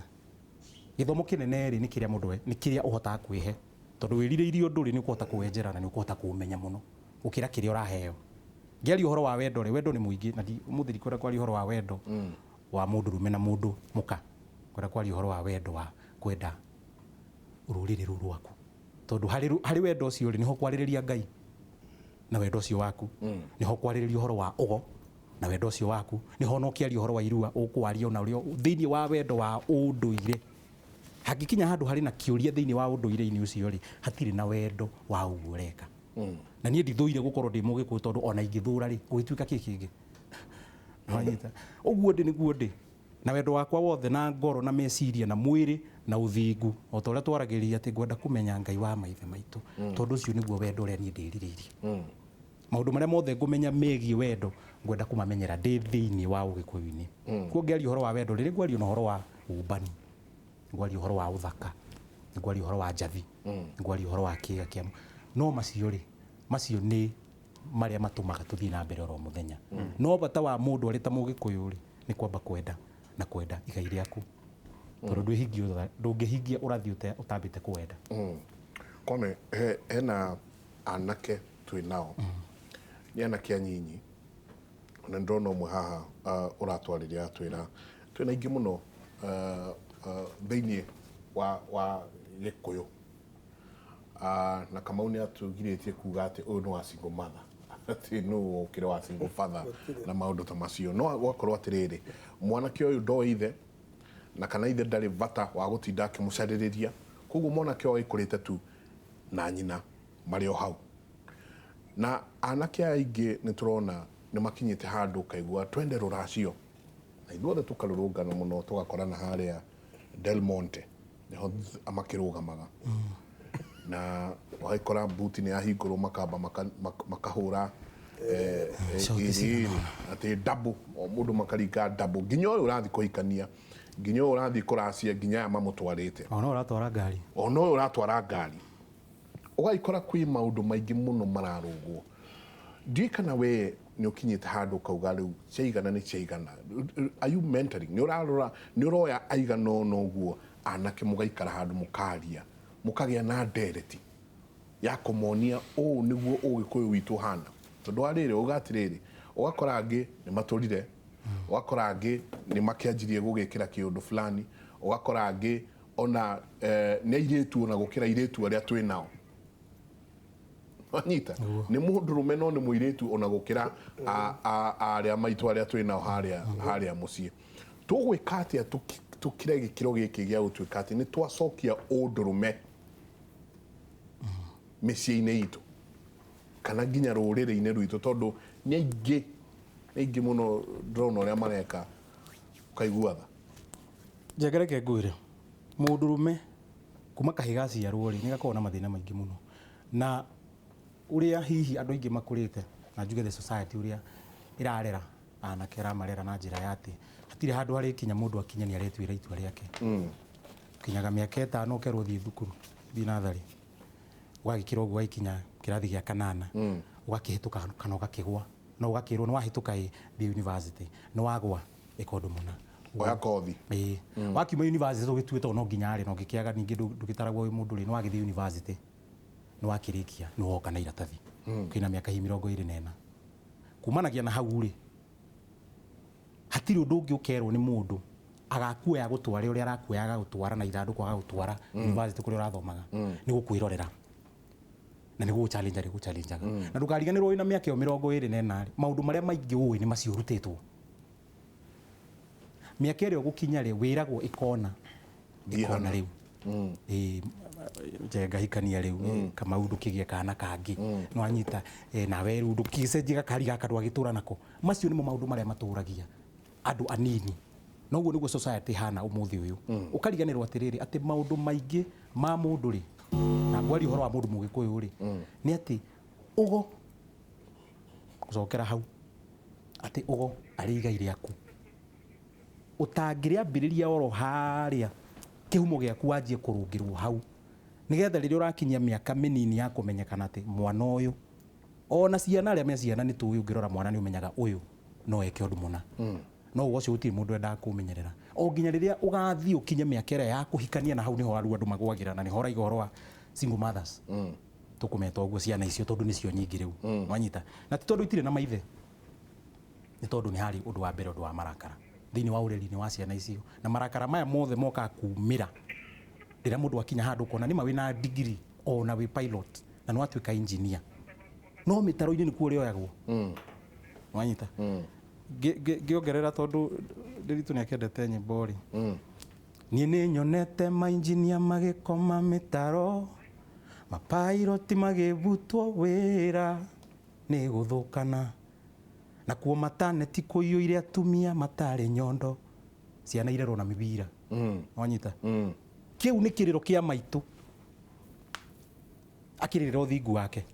Gĩthomo kĩnene rĩ nĩ kĩrĩa mũndũ nĩ kĩrĩa ũhotaga kwĩhe tondũ wĩrirĩirie ũndũ rĩ nĩ ũkũhota kũwenjera na nĩ ũkũhota kũũmenya mũno gũkĩra kĩrĩa ũraheo. Ngĩaria ũhoro wa wendo rĩ, wendo nĩ mũingĩ na mũthiri kwenda kwaria ũhoro wa wendo wa mũndũ rũme na mũndũ mũka, kwenda kwaria ũhoro wa wendo wa kwenda rũrĩrĩ rũu rwaku tondũ harĩ wendo ũcio rĩ nĩho kwarĩrĩria Ngai na wendo ũcio waku, nĩho kwarĩrĩria ũhoro wa ũgo na wendo ũcio waku, nĩho no kĩaria ũhoro wa irua ũkwaria na ũrĩa thĩinĩ wa wendo wa ũndũire. Hangĩkinya handũ harĩ na kĩũria thĩinĩ wa ũndũire-inĩ ũcio rĩ hatirĩ na wendo wa ũguo ũreka. na niĩ ndithũire gũkorwo ndĩ mũgĩkũyũ tondũ ona ingĩthũra rĩ gũgĩtuĩka kĩ kĩngĩ wanyita ũguo ndĩ nĩguo ndĩ na wendo wakwa wothe na ngoro na meciria na mwĩrĩ na ũthingu o ta ũrĩa twaragĩrĩria atĩ ngwenda kũmenya Ngai wa maithe maitũ tondũ ũcio nĩguo wendo ũrĩa niĩ ndĩrirĩirie maũndũ marĩa mothe ngũmenya megiĩ wendo ngwenda kũmamenyera ndĩ thĩinĩ wa ũgĩkũyũ-inĩ kuo ngĩaria ũhoro wa wendo rĩrĩa ngwaria na ũhoro wa ũmbani ngwaria ũhoro wa ũthaka ngwaria ũhoro wa njathi ngwaria ũhoro wa kĩĩga kĩa no macio rĩ macio nĩ marĩa matũmaga tũthiĩ na mbere oro mũthenya no bata wa mũndũ arĩ ta mũgĩkũyũ rĩ nĩ kwamba kwenda na kwenda igai rĩaku tondũ ndũngĩhingia ũrathi ũtambĩte kwenda kone hena anake twĩ nao nĩ anake anyinyi na ndĩrona ũmwe haha ũratwarĩria atwĩra twĩna ingĩ mũno thĩinĩ wa gĩkũyũ na Kamau nĩ atũgirĩtie kuga atĩ ũyũ nĩ wa single mother atĩ nũ ũkĩrĩ wa single father na maũndũ ta macio no gwakorwo atĩrĩrĩ mwanake ũyũ ndoĩ ithe na kana ithe ndarĩ bata wa gũtinda akĩmũcarĩrĩria koguo mwanake ũyũ aikũrĩte tu na nyina marĩ o hau na anake aingĩ nĩ tũrona nĩ makinyĩte handũ kaigua twende rũracio na ithuothe tũkarũrũngana mũno tũgakorana harĩa Del Monte nĩho makĩrũgamaga na wagĩkora mbuti nĩ yahingũrwo makamba makahũra atĩ double o mũndũ makaringa double nginya ũyũ ũrathiĩ kũhikania nginya ũyũ ũrathiĩ kũracia nginya aya mamũtwarĩte ona ũratwara ngari ona ũyũ ũratwara ngari ũgagĩkora kwĩ maũndũ maingĩ mũno mararũgwo ndiũĩ kana we nĩ ũkinyĩte handũ kauga rĩu ciaigana nĩ ciaigana are you mentoring nĩ ũrarora nĩ ũroya aigana ũna ũguo anake mũgaikara handũ mũkaria mũkagĩa na ndereti ya kũmonia ũũ nĩguo ũgĩkũyũ witũ hana tondũ warĩrĩ ũgatirĩrĩ ũgakora angĩ nĩ matũrire ũgakora angĩ nĩ makĩanjirie gũgĩkĩra kĩũndũ fulani ũgakora angĩ ona nĩ airĩtu ona gũkĩra airĩtu arĩa twĩ nao anyita nĩ mũndũrũme no nĩ mũirĩtu ona gũkĩra arĩa maitũ arĩa twĩ nao harĩa mũciĩ tũgwĩka atĩa tũkire gĩkĩro gĩkĩ gĩa gũtuĩka atĩ nĩ twacokia ũndũrũme mĩciĩ-inĩ itũ kana nginya rũrĩrĩ-inĩ rwitũ tondũ nĩ aingĩ mũno ndĩrona ũrĩa mareka ũkaigua tha njegereke ngwĩre mũndũrũme kuma kahĩĩ gaciarwo rĩ nĩ gakoragwo na mathĩna maingĩ mũno na ũrĩa hihi andũ aingĩ makũrĩte na njuge the society ũrĩa ĩrarera anake ĩramarera na njĩra ya atĩ hatirĩ handũ harĩ kinya mũndũ akinya nĩ aretuĩra itua rĩake kinyaga mĩaka 5 ũkerwo thiĩ thukuru thiĩ natharĩ ũgagĩkĩra ũguo gaikinya kĩrathi gĩa 8 ũgakĩhĩtũka kana ũgakĩgwa no ũgakĩrwo nĩ wahĩtũka thiĩ university nĩ wagwa ĩka ũndũ mũna oya kothi wakiuma university ũgĩtuĩte no nginya rĩ no ngĩkĩaga ningĩ ndũgĩtaragwo wĩ mũndũ rĩ nĩ wagĩthiĩ university nĩ wakĩrĩkia nĩ woka na iratathi kĩna mĩaka 24 kumanagia na hau rĩ hatirĩ ũndũ ũngĩ ũkerwo nĩ mũndũ agakuoya gũtwara ũrĩa arakuoyaga gũtwara na ithandũkũ agagũtwara university kũrĩa ũrathomaga nĩ gũkwĩrorera na nĩ gũgũchallengeaga na ndũkariganĩrwo wĩna mĩaka 28 maũndũ marĩa maingĩ ũĩ nĩ macio ũrutĩtwo mĩaka ĩrĩa ũgũkinya rĩ wĩragwo ĩkona rĩu njenga hikania rĩu Kamau ndũkĩgĩe kana kangĩ no anyita nawe rĩu ndũkĩcenjia gakari gaka ndwagĩtũra nako macio nĩmo maũndũ marĩa matũragia andũ anini noguo nĩguo society hana ũmũthĩ ũyũ ũkariganĩrwo atĩrĩrĩ atĩ maũndũ maingĩ ma mũndũ rĩ na ngwari ũhoro wa mũndũ mũgĩkũyũ rĩ nĩ atĩ ũgo gũcokera hau atĩ ũgo arĩ igai rĩaku ũtangĩrĩambĩrĩria oro harĩa kĩhumo gĩaku wanjie kũrũngĩrwo hau nĩgetha rĩrĩa ũrakinyia mĩaka mĩnini ya kũmenyekana atĩ mwana ũyũ ona ciana arĩa me ciana nĩ tũĩ ũngĩrora mwana nĩ ũmenyaga ũyũ no eke ũndũ mũna no ũcio gũtirĩ mũndũ endaga kũmenyerera o nginya rĩrĩa ũgathiĩ ũkinye mĩaka ĩrĩa ya kũhikania na hau nĩho andũ magwagĩra na nĩho ũraiga ũhoro wa single mothers tũkũmeta ũguo ciana icio tondũ nĩcio nyingĩ rĩu wanyita na ti tondũ itirĩ na maithe nĩ tondũ nĩ harĩ ũndũ wa mbere ũndũ wa marakara thĩinĩ wa ũreri-inĩ wa ciana icio na marakara maya mothe mokaga kumĩra rĩrĩa mũndũ akinya handũ ũkona nĩma wĩna degree ona wĩ pilot na nĩ watuĩka engineer no mĩtaro-inĩ nĩkuo ũrĩoyagwo wanyita ngĩongerera tondũ Ndiritu nĩ akendete nyĩmbo rĩ niĩ nĩ nyonete mainjinia magĩkoma mĩtaro mapairoti magĩbutwo wĩra nĩ gũthũkana nakuo mataneti kũiyũire atumia matarĩ nyondo ciana irerwo na mĩbira wanyita kĩu nĩ kĩrĩro kĩa maitũ akĩrĩrĩra ũthingu wake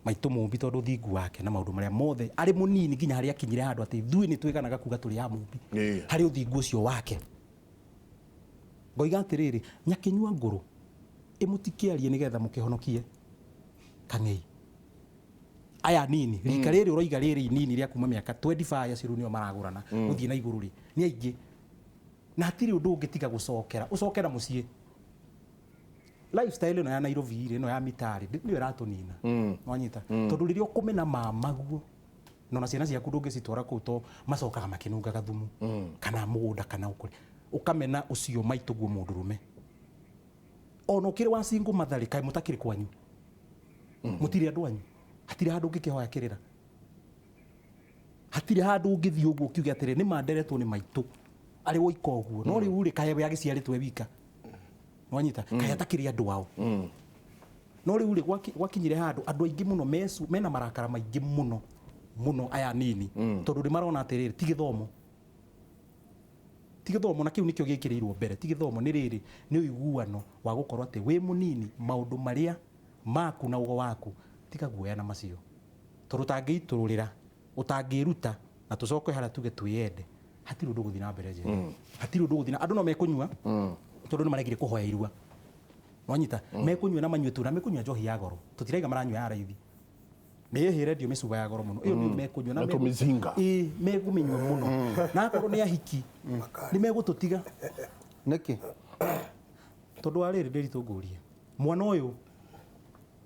maitũ mũmbi tondũ ũthingu wake na maũndũ marĩa mothe arĩ mũnini nginya harĩa akinyire handũ atĩ ithuĩ nĩ twĩganaga kuga tũrĩ a mũmbi harĩ ũthingu ũcio wake ngoiga atĩrĩrĩ nyakĩnyua ngũrũ ĩmũtikĩarie nĩgetha mũkĩhonokie kang'ei aya nini rika rĩrĩ ũroiga rĩrĩ nini rĩa kuma mĩaka 25 aciru nĩo maragũrana gũthiĩ na igũrũ rĩ nĩ aingĩ na hatirĩ ũndũ ũngĩtiga ũcokera mũciĩ lifestyle ĩno ya Nairobi ĩno ya mitari nĩyo ĩratũnina wanyita tondũ rĩrĩa ũkũmena mamaguo nona ciana ciaku ndũngĩcitwara kũu to macokaga makĩnungaga thumu kana mũgũnda kana ũkũrĩ ũkamena ũcio maitũguo mũndũrũme ona ũkĩrĩ wa single mother kaĩ mũtakĩrĩ kwanyu mũtirĩ andũ anyu hatirĩ handũ ũngĩkĩhoya kĩrĩra hatirĩ handũ ũngĩthiĩ ũguo ũkiuge atĩrĩ nĩ manderetwo nĩ maitũ arĩ woika ũguo no rĩu rĩ kaĩ yagĩciarĩtwo wika wanyita kaĩ atakĩrĩ andũ ao no rĩu rĩ gwakinyire handũ andũ aingĩ mũno mena marakara maingĩ mũno aya nini tondũ nĩ marona atĩrĩrĩ ti gĩthomo na kĩu nĩkĩo gĩkĩrĩirwo mbere ti gĩthomo nĩ rĩrĩ nĩ ũiguano wa gũkorwo atĩ wĩ mũnini maũndũ marĩa maku na ũgo waku tiga guoya na macio tondũ ũtangĩitũrũrĩra ũtangĩruta na tũcoke harĩa tuge twĩende hatirĩ ũndũ gũthiĩ na mbere njega hatirĩ ũndũ gũthiĩ na andũ no mekũnyua tondũ nĩ maregire kũhoya irua wanyita mekũnyua na manyue tu na mekũnyua njohi ya goro tũtiraiga maranyua ya raithi nĩyehĩre ndio mĩcuba ya goro mũno ĩyo nĩ mekũnyua na tũmĩcinga megũmĩnyua mũno na akorwo nĩ ahiki nĩ megũtũtiga nĩkĩ tondũ arĩrĩ ndĩritũngũrie mwana ũyũ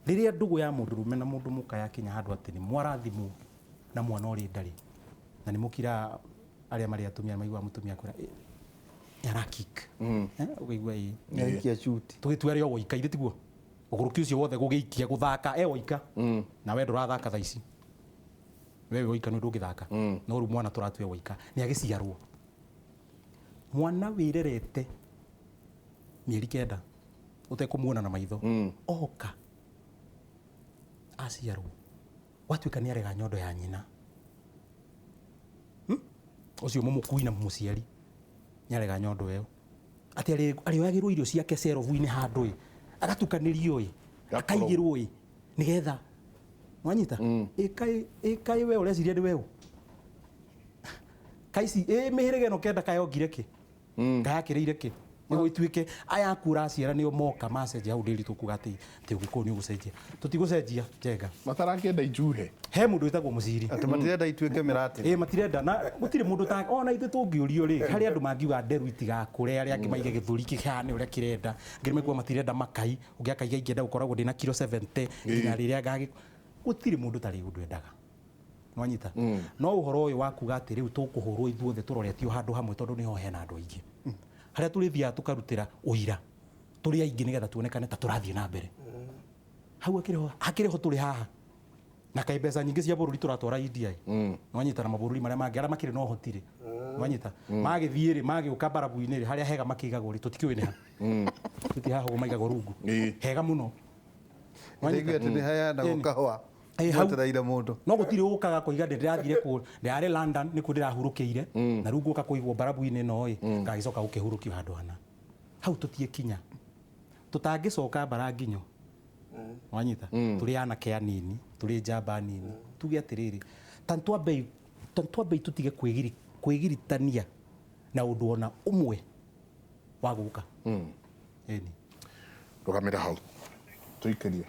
rĩrĩa ndũgũ ya mũndũrũme na mũndũ mũka yakinya handũ atĩ nĩ mwarathimwo na mwana ũrĩ ndarĩ na nĩ mũkira arĩa marĩ atumia maigua mũtumia kwĩra yarakik ũkaigua nĩaikia chuti tũgĩtua arĩ o woika ithe tiguo ũgũrũki ũcio wothe gũgĩikia gũthaka woika na we ndũrathaka thaa ici we woika nĩ ndũngĩthaka no rĩu mwana tũratue woika nĩ agĩciarwo mwana wĩrerete mĩeri 9 ũtekũmuona na maitho oka aciarwo watuĩka nĩ arega nyondo ya nyina ũcio mũmũkui na mũciari nĩ arega nyondo ĩyo atĩ arĩoyagĩrwo irio ciake cerobu-inĩ handũ agatukanĩrio akaigĩrwo nĩgetha wanyita ĩkaĩ we ũreciria nĩ weũ kaici mĩhĩrĩga ĩno kenda kayongire kĩ kayakĩrĩire kĩ nĩguo ituĩke aya aku ũraciara nĩo moka macenjia hau ndĩri tũkuga atĩ ũgĩkũyũ nĩ ũgũcenjia tũtigũcenjia njenga matarakĩenda ijuhe he mũndũ wĩtagwo mũciri atĩ matirenda ituĩke mĩratĩ matirenda na gũtirĩ mũndũ ona ithuĩ tũngĩũrio rĩ harĩ andũ mangiuga nderu itigakũre arĩa angĩ maige gĩthũri kĩhane ũrĩa kĩrenda ngĩrĩ maigua matirenda makai ũngĩ akaiga ingĩenda gũkoragwo ndĩna kilo 70 nginya rĩrĩa gũtirĩ mũndũ tarĩ ũndũ endaga nwanyita no ũhoro ũyũ wakuga atĩ rĩu tũkũhũrwo ithuothe tũroretio handũ hamwe tondũ nĩho hena andũ aingĩ harĩa tũrĩthiaga tũkarutĩra ũira tũrĩ aingĩ nĩgetha tuonekane ta tũrathiĩ na mbere hau hakĩrĩho tũrĩ haha na kaĩ mbeca nyingĩ cia bũrũri tũratwara India nwanyita na mabũrũri marĩa mangĩ arĩa makĩrĩ na ũhoti nwanyita magĩthiĩ rĩ magĩũka barabu-inĩ rĩ harĩa hega makĩigagwo rĩ tũtikĩũĩ nĩ ha tũtihaha ũguo maigagwo rungu hega mũno nwanyita atĩ nĩ hayanagwo kahũa gwetereire mũndũ no gũtirĩ ũkaga kũiga ndĩrathire kũ ndĩrarĩ London nĩ kũ ndĩrahurũkĩire na rĩu ngũka kũigwo barabu-inĩ ĩno ngagĩcoka gũkĩhurũkio handũ hana hau tũtiĩkinya tũtangĩcoka bara nginyo wanyita tũrĩ anake anini tũrĩ njamba nini tuge atĩrĩrĩ tantwambei tũtige kwĩgiritania na ũndũ ona ũmwe wa gũka ĩni rũgamĩra hau tũikĩrie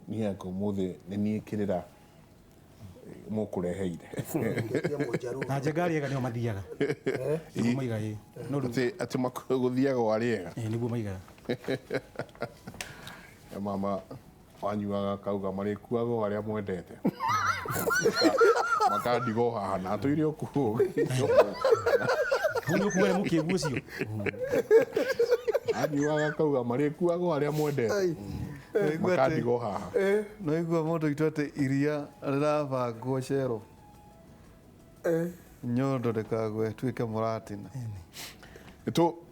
niĩ yako mũthĩ nĩ niĩ kĩrĩra mũkũreheire na njengari ega nĩo mathiaga nĩguo maiga atĩ gũthiaga warĩega nĩguo maigaga mama wanyuaga kauga marĩkuaga arĩa mwendete makandigo haha na tũire okuo nĩ ũkuga mũkĩgu ũcio anyuaga kauga marĩkuaga arĩa mwendete makandigo haha no igua mũndũ itu atĩ iria rĩrabangwo cero nyondo ndĩkagwe tuĩke mũratina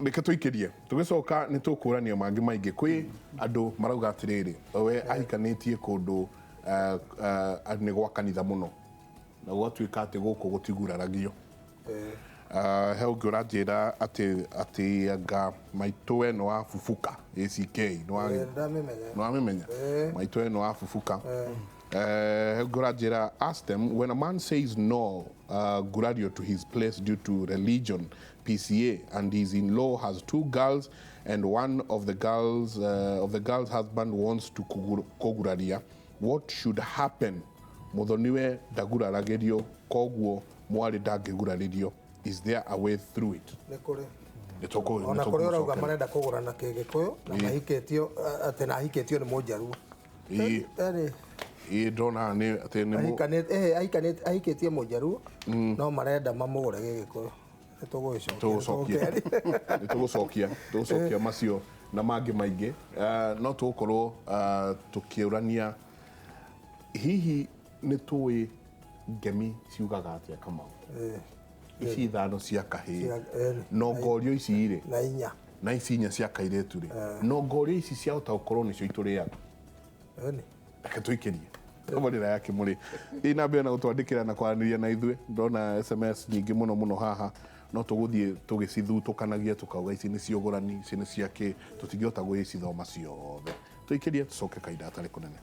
reke tuikirie tugicoka ni tukurania mangi maingi kwi andu marauga atiriri we ahikanitie kundu ni gwa kanitha muno na gwatuika ati guku gutiguraragio he ungi uranjira ati anga maitu eno wa fufuka ACK no amemenya maitu eno wa fufuka he ungi uranjira ask them when a man says no Gurario to his place due to religion PCA and his in-law has 2 girls and one of the girls husband wants to koguraria, what should happen? Muthoniwe ndaguraragirio koguo mwari ndangiguraririo. Is there a way through it? Ona kuri urauga marenda kugurana kigikuyu na mahiketio ati na hiketio ni mujaru ndona ni ati ni ahiketie mujaru no marenda mamugure gigikuyu tugucokia macio na mangi maingi no tugukorwo tukiurania hihi ni tuwi ngemi ciugaga atia kama ici ithano cia kahii no ngorio ici ri na ici inya cia kairetu ri no ngorio ici ciahota gukorwo nicio ituriaga reke tuikirie Kamarira ya Kimuri ina bena gutwandikira na kwaraniria na ithwe ndona SMS nyingi muno haha no tuguthie tugicithutũkanagia tukauga ici ni ciogorani ici ni ciake tutingihota gwicithoma ciothe tuikirie tucoke kaida atari kunene.